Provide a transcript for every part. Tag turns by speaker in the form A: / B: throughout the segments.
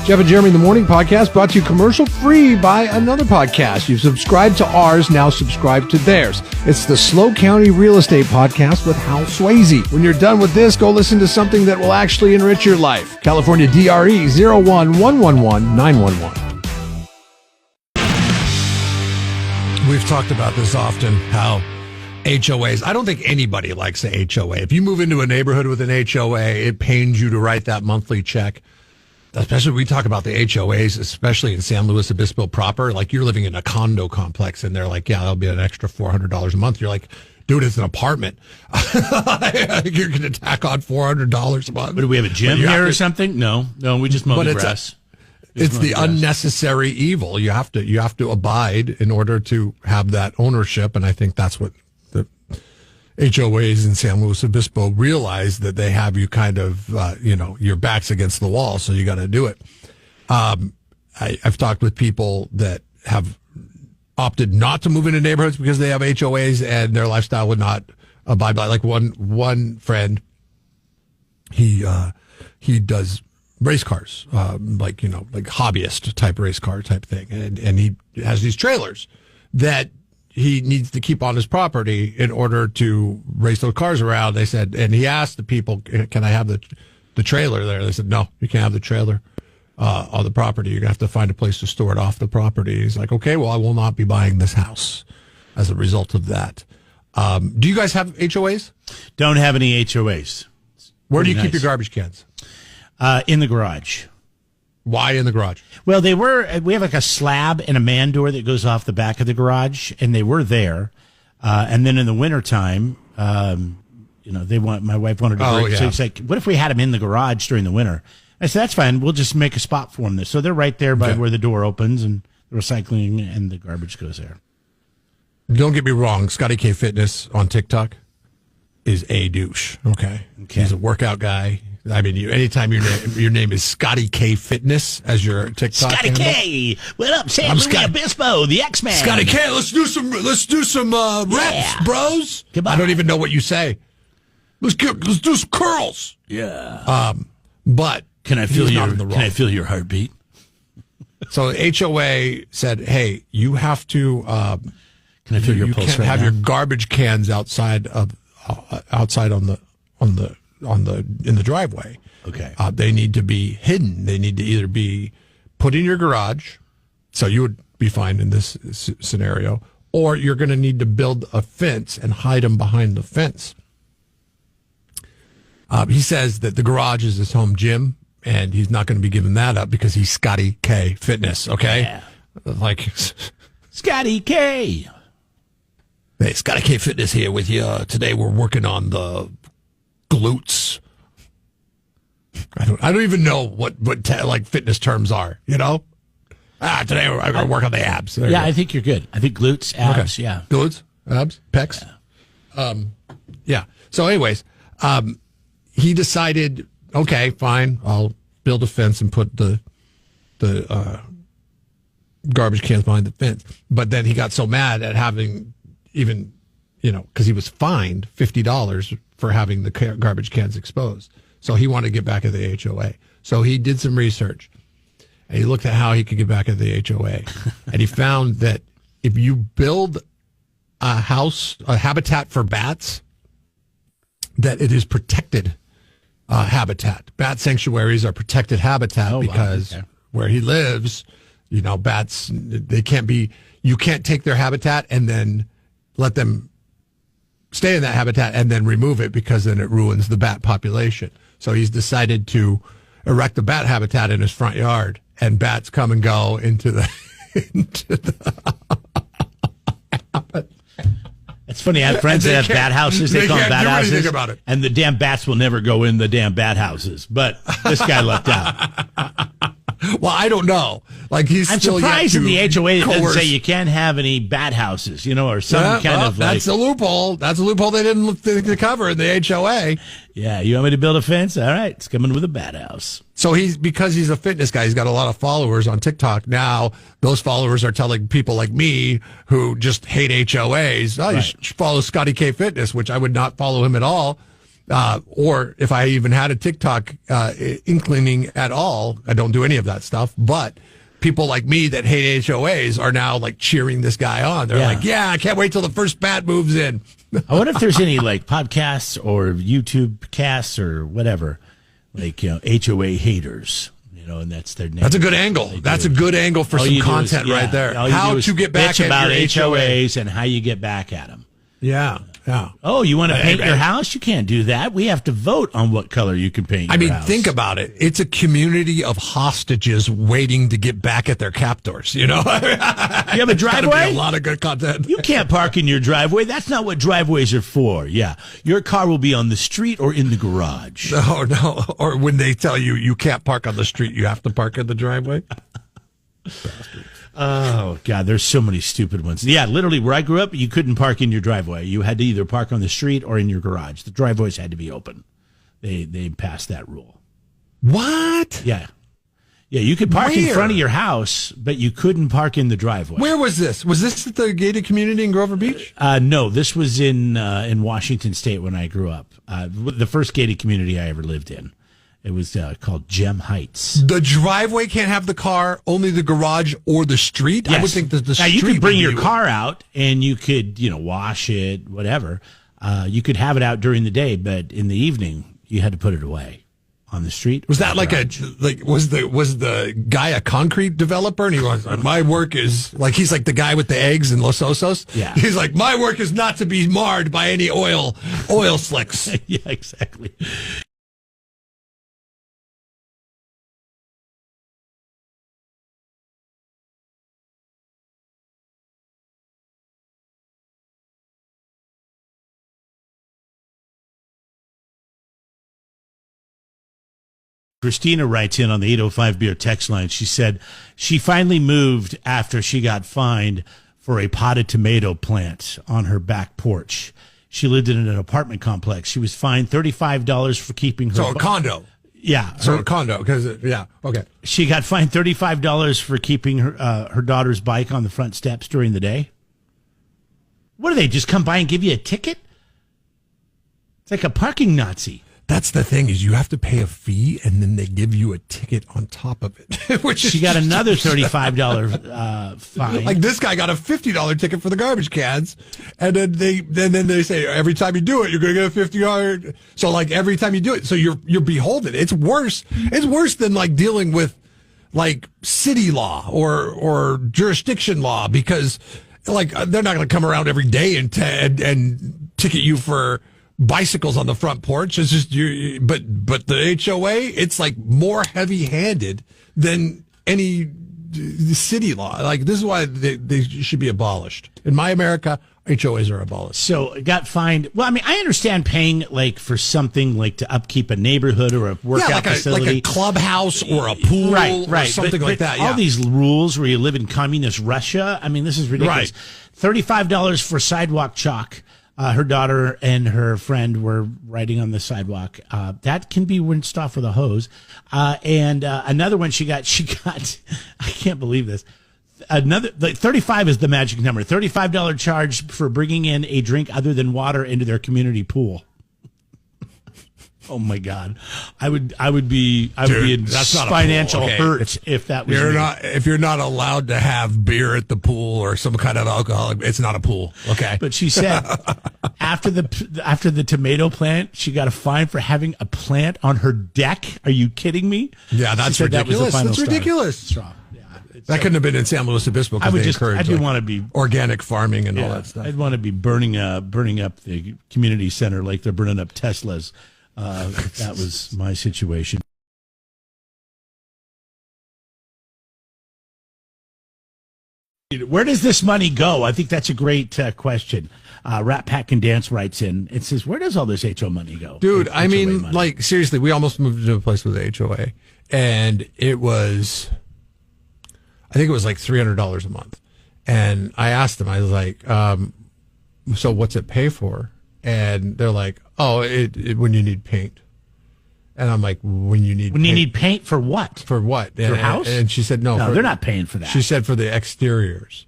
A: Jeff and Jeremy in the Morning podcast brought to you commercial free by another podcast. You've subscribed to ours, now subscribe to theirs. It's the Slow County Real Estate Podcast with Hal Swayze. When you're done with this, go listen to something that will actually enrich your life. California DRE 0111191. We've talked about this often, how HOAs, I don't think anybody likes the HOA. If you move into a neighborhood with an HOA, it pains you to write that monthly check. Especially when we talk about the HOAs, especially in San Luis Obispo proper, like you're living in a condo complex and they're like, yeah, that'll be an extra $400 a month. You're like, dude, it's an apartment. You're going to tack on $400 a month.
B: But do we have a gym here or something? No, we just mow the grass.
A: It's the unnecessary evil. You have to abide in order to have that ownership. And I think that's what the HOAs in San Luis Obispo realize, that they have you kind of, your back's against the wall. So you got to do it. I've talked with people that have opted not to move into neighborhoods because they have HOAs and their lifestyle would not abide by. Like one friend, he does race cars, like hobbyist type race car type thing. And he has these trailers that he needs to keep on his property in order to race those cars around. They said, and he asked the people, can I have the trailer there? They said, no, you can't have the trailer on the property. You're going to have to find a place to store it off the property. He's like, okay, well, I will not be buying this house as a result of that. Do you guys have HOAs?
B: Don't have any HOAs.
A: Where do you keep your garbage cans?
B: In the garage.
A: Why in the garage?
B: Well, we have like a slab and a man door that goes off the back of the garage, and they were there. And then in the wintertime, my wife wanted to bring, so it's like, what if we had them in the garage during the winter? I said, that's fine. We'll just make a spot for them. So they're right there by where the door opens, and the recycling and the garbage goes there.
A: Don't get me wrong. Scotty K Fitness on TikTok is a douche. Okay. He's a workout guy. I mean, anytime your name is Scotty K Fitness as your TikTok
B: Scotty
A: handle.
B: K, what up, San Luis Obispo, the X-Man.
A: Scotty K, let's do some reps, bros. I don't even know what you say. Let's do some curls.
B: Yeah.
A: But
B: can I feel your heartbeat?
A: So HOA said, hey, you have to.
B: Can I feel your pulse? You can't have
A: your garbage cans outside in the driveway.
B: Okay.
A: They need to be hidden. They need to either be put in your garage, so you would be fine in this scenario, or you're going to need to build a fence and hide them behind the fence. He says that the garage is his home gym, and he's not going to be giving that up because he's Scotty K Fitness, okay?
B: Yeah.
A: Like,
B: Scotty K.
A: Hey, Scotty K Fitness here with you. Today we're working on the glutes. I don't even know what fitness terms are, Today we're going to work on the abs.
B: Yeah, I think you're good. I think glutes, abs,
A: okay.
B: Yeah.
A: Glutes, abs, pecs. Yeah. So anyways, he decided, okay, fine, I'll build a fence and put the garbage cans behind the fence. But then he got so mad at having even, because he was fined $50 for having the garbage cans exposed. So he wanted to get back at the HOA. So he did some research, and he looked at how he could get back at the HOA. And he found that if you build a habitat for bats, that it is protected habitat. Bat sanctuaries are protected habitat because where he lives, bats, you can't take their habitat and then let them stay in that habitat and then remove it, because then it ruins the bat population. So he's decided to erect a bat habitat in his front yard, and bats come and go into the
B: It's funny. I have friends that have bat houses. They call them bat houses.
A: About it.
B: And the damn bats will never go in the damn bat houses. But this guy lucked out.
A: Well, I don't know. I'm
B: surprised in the HOA doesn't say you can't have any bat houses, or some kind of like.
A: That's a loophole. That's a loophole they didn't think to cover in the HOA.
B: Yeah, you want me to build a fence? All right, it's coming with a bat house.
A: So because he's a fitness guy, he's got a lot of followers on TikTok. Now, those followers are telling people like me who just hate HOAs, you should follow Scotty K Fitness, which I would not follow him at all. Or if I even had a TikTok inclining at all, I don't do any of that stuff. But people like me that hate HOAs are now like cheering this guy on. They're like, yeah, I can't wait till the first bat moves in.
B: I wonder if there's any like podcasts or YouTube casts or whatever, like, HOA haters. And that's their name.
A: That's a good angle. That's a good angle for some content right there. How to get back at
B: about
A: your
B: HOAs and how you get back at them.
A: Yeah.
B: Oh, you want to paint your house? You can't do that. We have to vote on what color you can paint your house.
A: Think about it. It's a community of hostages waiting to get back at their captors, You have
B: a driveway?
A: A lot of good content.
B: You can't park in your driveway. That's not what driveways are for. Yeah. Your car will be on the street or in the garage.
A: No. Or when they tell you you can't park on the street, you have to park in the driveway.
B: Oh, God, there's so many stupid ones. Yeah, literally, where I grew up, you couldn't park in your driveway. You had to either park on the street or in your garage. The driveways had to be open. They passed that rule.
A: What?
B: Yeah. Yeah, you could park in front of your house, but you couldn't park in the driveway.
A: Where was this? Was this at the gated community in Grover Beach?
B: No, this was in Washington State when I grew up. The first gated community I ever lived in. It was called Gem Heights.
A: The driveway can't have the car, only the garage or the street?
B: Yes.
A: I would think that the street.
B: Now, you could bring your car out and you could, wash it, whatever. You could have it out during the day, but in the evening, you had to put it away on the street.
A: Was that was the guy a concrete developer? And he was like, my work is he's like the guy with the eggs in Los Osos.
B: Yeah.
A: He's like, my work is not to be marred by any oil slicks.
B: Yeah, exactly. Christina writes in on the 805 Beer text line. She said she finally moved after she got fined for a potted tomato plant on her back porch. She lived in an apartment complex. She was fined $35 for keeping her...
A: So a condo.
B: Yeah.
A: So a condo. Okay.
B: She got fined $35 for keeping her daughter's bike on the front steps during the day. What do they, just come by and give you a ticket? It's like a parking Nazi.
A: That's the thing, is you have to pay a fee and then they give you a ticket on top of it. Which
B: she got another $35 fine.
A: Like this guy got a $50 ticket for the garbage cans, and then they say every time you do it, you're going to get a $50. So every time you do it, so you're beholden. It's worse. It's worse than dealing with city law or jurisdiction law, because they're not going to come around every day and ticket you for bicycles on the front porch. It's just but the HOA, it's more heavy-handed than any city law. This is why they should be abolished. In my America, HOAs are abolished.
B: So it got fined. Well, I mean, I understand paying for something to upkeep a neighborhood or a workout facility,
A: like a clubhouse or a pool,
B: right,
A: or something like that.
B: All these rules where you live in communist Russia. I mean, this is ridiculous. Right. $35 for sidewalk chalk. Her daughter and her friend were riding on the sidewalk. That can be rinsed off with a hose. And another one she got, I can't believe this. Another, 35 is the magic number. $35 charge for bringing in a drink other than water into their community pool. Oh my God, I would be in financial hurt if that was
A: if you're not allowed to have beer at the pool or some kind of alcohol. It's not a pool, okay?
B: But she said after the tomato plant, she got a fine for having a plant on her deck. Are you kidding me?
A: Yeah, that's ridiculous. That's ridiculous. That couldn't have been in San Luis Obispo because they encourage
B: want to be
A: organic farming and all that stuff.
B: I'd want to be burning up the community center like they're burning up Teslas. If that was my situation. Where does this money go? I think that's a great question. Rat Pack and Dance writes in. It says, where does all this HO money go?
A: Dude, I mean, seriously, we almost moved into a place with HOA, and it was, I think it was $300 a month. And I asked them, I was like, so what's it pay for? And they're like, oh, it when you need paint. And I'm like, when you need
B: paint for what?
A: For what?
B: Your house?
A: And she said, no,
B: they're not paying for that.
A: She said for the exteriors.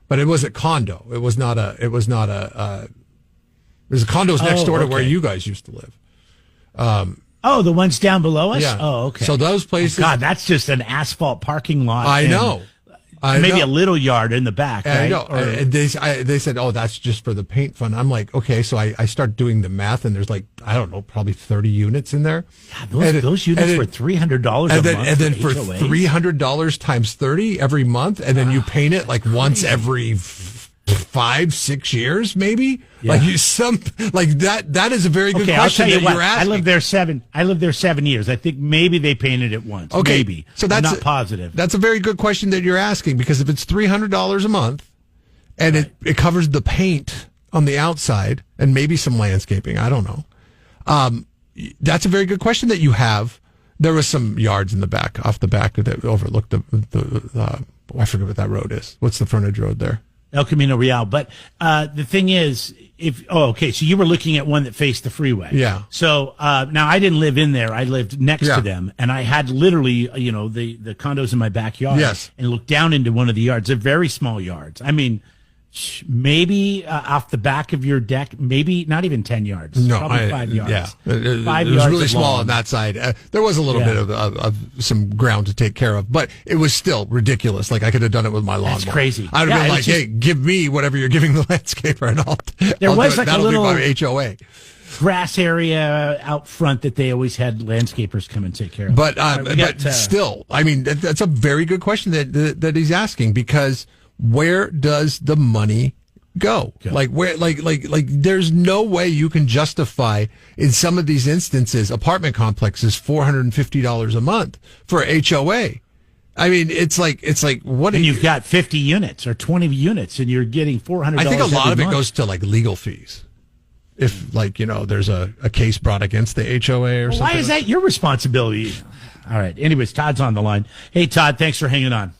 A: But it was a condo. It was condos next door to where you guys used to live.
B: Oh, the ones down below us?
A: Yeah.
B: Oh, okay.
A: So those places.
B: Oh, God, that's just an asphalt parking lot.
A: I know.
B: Maybe a little yard in the back, right?
A: I know. They said, oh, that's just for the paint fund. I'm like, okay. So I start doing the math, and there's like, I don't know, probably 30 units in there.
B: God, those units were $300 a month.
A: And then for $300 times 30 every month, and then you paint it like once every 5-6 years, maybe. Yeah. Like that is a very good question.
B: I'll tell you what,
A: you're asking.
B: I lived there 7 years. I think maybe they painted it once.
A: Okay.
B: Maybe.
A: So I'm
B: not positive.
A: That's a very good question that you're asking, because if it's $300 a month and it covers the paint on the outside and maybe some landscaping, I don't know. That's a very good question that you have. There was some yards in the back, off the back, that overlooked I forget what that road is. What's the frontage road there?
B: El Camino Real. But the thing is, so you were looking at one that faced the freeway.
A: Yeah.
B: So now I didn't live in there. I lived next to them, and I had literally, the condos in my backyard.
A: Yes.
B: And looked down into one of the yards. They're very small yards. I mean, maybe off the back of your deck, maybe not even 10 yards.
A: No,
B: probably 5 yards.
A: Yeah,
B: 5
A: it was
B: yards
A: really small
B: long
A: on that side. There was a little bit of some ground to take care of, but it was still ridiculous. Like, I could have done it with my lawnmower.
B: That's crazy.
A: I'd have been like, hey, give me whatever you're giving the landscaper, and I'll
B: was
A: do it.
B: like a little
A: be my HOA
B: grass area out front that they always had landscapers come and take care of.
A: But still, I mean, that's a very good question that he's asking, because where does the money go? Like, where, like there's no way you can justify, in some of these instances, apartment complexes, $450 a month for HOA. I mean, it's like what?
B: And you've got 50 units or 20 units, and you're getting $400.
A: I think a lot of it goes to like legal fees. If there's a case brought against the HOA or something.
B: Why is that your responsibility? All right. Anyways, Todd's on the line. Hey, Todd, thanks for hanging on.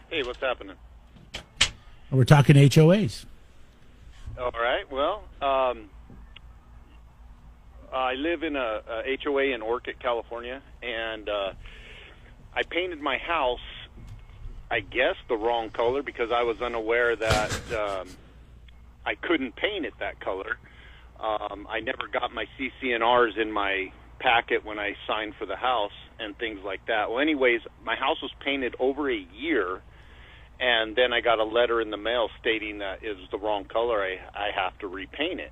C: Hey, what's happening?
B: We're talking HOAs.
C: All right. Well, I live in a HOA in Orcutt, California, and I painted my house, I guess, the wrong color, because I was unaware that I couldn't paint it that color. I never got my CCNRs in my packet when I signed for the house and things like that. Well, anyways, my house was painted over a year, and then I got a letter in the mail stating that it was the wrong color. I have to repaint it.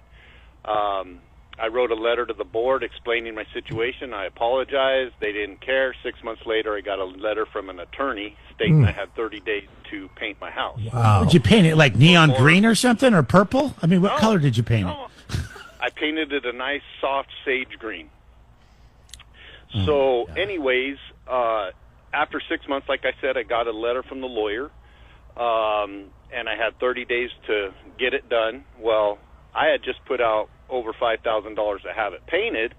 C: I wrote a letter to the board explaining my situation. I apologized. They didn't care. 6 months later, I got a letter from an attorney stating I had 30 days to paint my house.
B: Wow. Did you paint it like neon green or something, or purple? I mean, what color did you paint it?
C: I painted it a nice soft sage green. So anyways, after 6 months, like I said, I got a letter from the lawyer. And I had 30 days to get it done. Well, I had just put out over $5,000 to have it painted,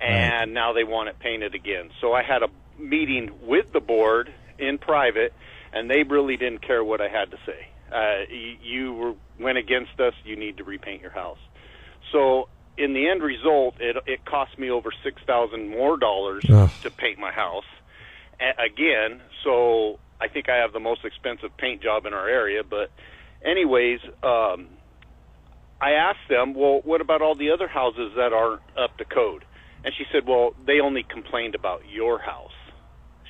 C: and now they want it painted again. So I had a meeting with the board in private, and they really didn't care what I had to say. You went against us. You need to repaint your house. So in the end result, it cost me over $6,000 more to paint my house again. So I think I have the most expensive paint job in our area. But anyways, I asked them, well, what about all the other houses that aren't up to code? And she said, well, they only complained about your house.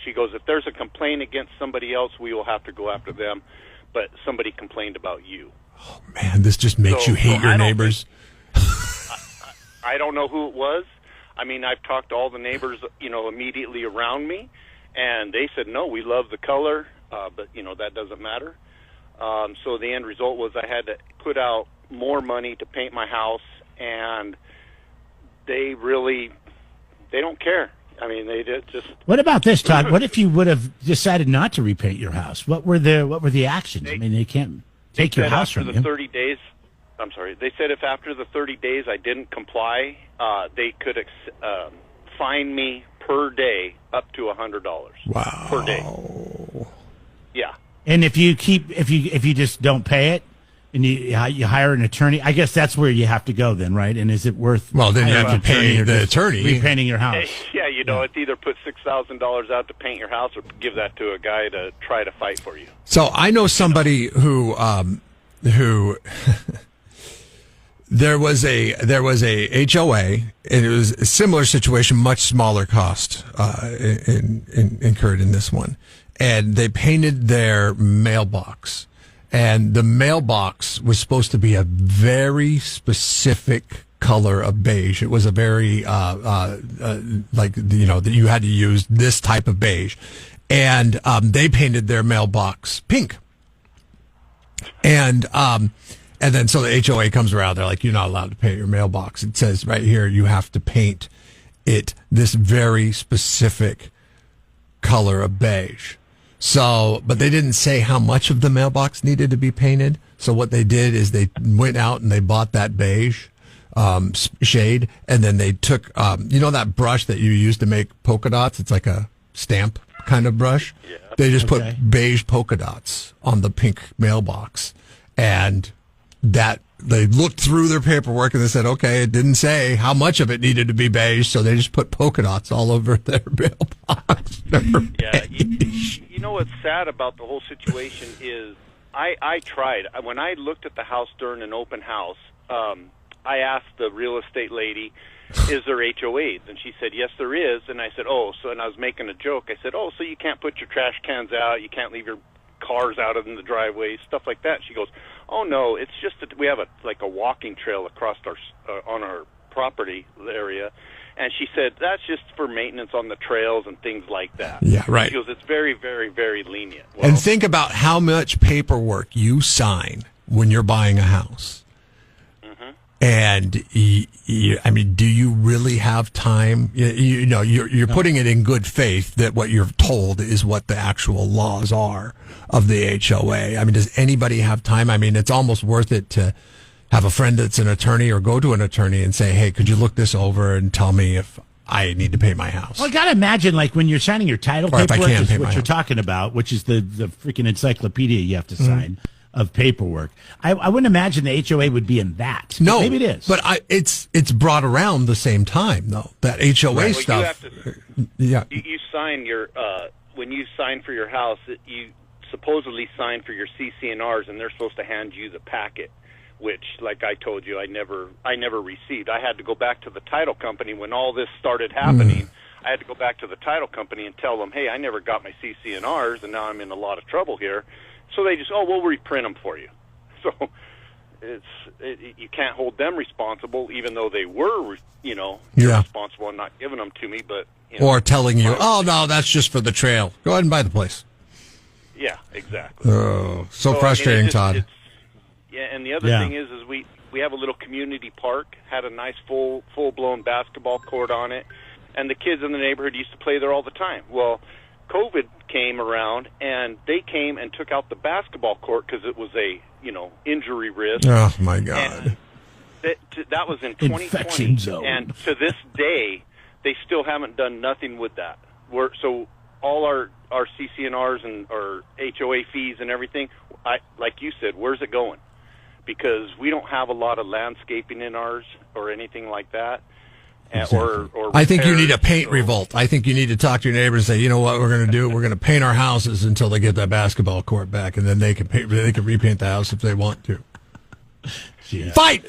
C: She goes, if there's a complaint against somebody else, we will have to go after them. But somebody complained about you.
A: Oh, man, this just makes you hate your neighbors.
C: I don't know who it was. I mean, I've talked to all the neighbors, immediately around me, and they said, no, we love the color, but, that doesn't matter. So the end result was I had to put out more money to paint my house, and they don't care. I mean, they just.
B: What about this, Todd? What if you would have decided not to repaint your house? What were the actions? I mean, they can't take your house from you.
C: After the 30 days, I'm sorry. They said if after the 30 days I didn't comply, they could fine me per day up to $100.
A: Wow.
C: Per day. Yeah.
B: And if you just don't pay it, and you hire an attorney, I guess that's where you have to go then, right? And is it worth?
A: Well, then you have to pay the attorney
B: repainting your house.
C: Yeah, it's either put $6,000 out to paint your house or give that to a guy to try to fight for you.
A: So I know somebody who There was a HOA, and it was a similar situation, much smaller cost incurred in this one, and they painted their mailbox, and the mailbox was supposed to be a very specific color of beige. It was a very like that you had to use this type of beige, and they painted their mailbox pink, and then so the HOA comes around. They're like, you're not allowed to paint your mailbox. It says right here you have to paint it this very specific color of beige. So, but they didn't say how much of the mailbox needed to be painted. So what they did is they went out and they bought that beige shade, and then they took that brush that you use to make polka dots. It's like a stamp kind of brush. Yeah. They just put beige polka dots on the pink mailbox, and that they looked through their paperwork and they said, okay, it didn't say how much of it needed to be beige, so they just put polka dots all over their mailbox.
C: Yeah, you know what's sad about the whole situation is I tried. When I looked at the house during an open house, I asked the real estate lady, is there HOAs? And she said, yes, there is. And I said, and I was making a joke. I said, so you can't put your trash cans out, you can't leave your cars out in the driveway, stuff like that. She goes, oh no, it's just that we have a walking trail across on our property area, and she said that's just for maintenance on the trails and things like that.
A: Yeah, right.
C: She goes, it's very, very, very lenient. Well,
A: and think about how much paperwork you sign when you're buying a house. And I mean, do you really have time? You're putting it in good faith that what you're told is what the actual laws are of the HOA. I mean, does anybody have time? I mean, it's almost worth it to have a friend that's an attorney or go to an attorney and say, hey, could you look this over and tell me if I need to paint my house?
B: Well, I got to imagine, like, when you're signing your title paperwork, is what you're talking about, which is the freaking encyclopedia you have to sign. Of paperwork, I wouldn't imagine the HOA would be in that.
A: No,
B: maybe it is,
A: but it's brought around the same time though. That HOA stuff.
C: You sign your when you sign for your house, you supposedly sign for your CC&Rs, and they're supposed to hand you the packet, which, like I told you, I never received. I had to go back to the title company when all this started happening. I had to go back to the title company and tell them, hey, I never got my CC&Rs, and now I'm in a lot of trouble here. So they just, we'll reprint them for you. So you can't hold them responsible, even though they were, responsible and not giving them to me. But
A: or telling you, no, that's just for the trail. Go ahead and buy the place.
C: Yeah, exactly.
A: Oh, so frustrating, Todd.
C: And the other thing is we have a little community park, had a nice full-blown basketball court on it, and the kids in the neighborhood used to play there all the time. Well, COVID came around, and they came and took out the basketball court because it was a, injury risk.
A: Oh, my God.
C: And that was in 2020. And to this day, they still haven't done nothing with that. So all our CC&Rs and our HOA fees and everything, like you said, where's it going? Because we don't have a lot of landscaping in ours or anything like that.
A: Exactly. Or I think you need a paint revolt. I think you need to talk to your neighbors and say, you know what we're going to do? We're going to paint our houses until they get that basketball court back, and then they can repaint the house if they want to. Yeah. Fight!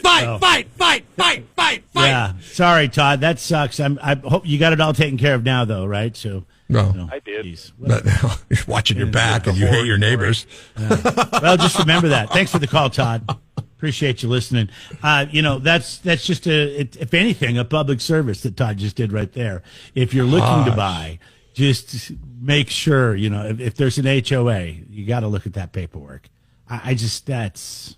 B: Yeah, sorry, Todd, that sucks. I hope you got it all taken care of now, though, right? So
A: no,
C: I did.
A: But you're watching your back and you hate your neighbors.
B: Well, just remember that. Thanks for the call, Todd. Appreciate you listening. That's just if anything, a public service that Todd just did right there. If you're looking to buy, just make sure, if there's an HOA, you got to look at that paperwork. The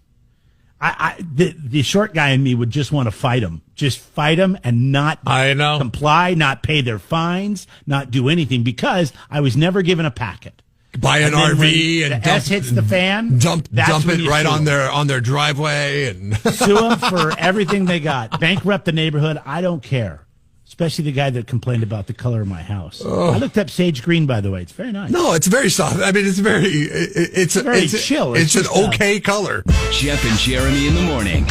B: short guy in me would just want to fight them. Just fight them and not comply, not pay their fines, not do anything, because I was never given a packet.
A: Buy an RV and
B: the S hits the fan.
A: Dump it right on their driveway and
B: sue them for everything they got. Bankrupt the neighborhood. I don't care. Especially the guy that complained about the color of my house. I looked up sage green, by the way. It's very nice.
A: No, it's very soft. I mean, it's very
B: chill.
A: It's an okay color.
D: Jeff and Jeremy in the morning.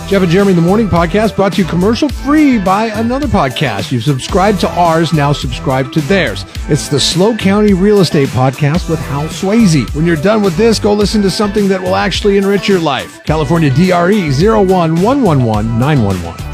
A: Jeff and Jeremy in the Morning podcast brought to you commercial free by another podcast. You've subscribed to ours, now subscribe to theirs. It's the Slow County Real Estate Podcast with Hal Swayze. When you're done with this, go listen to something that will actually enrich your life. California DRE 01111 911.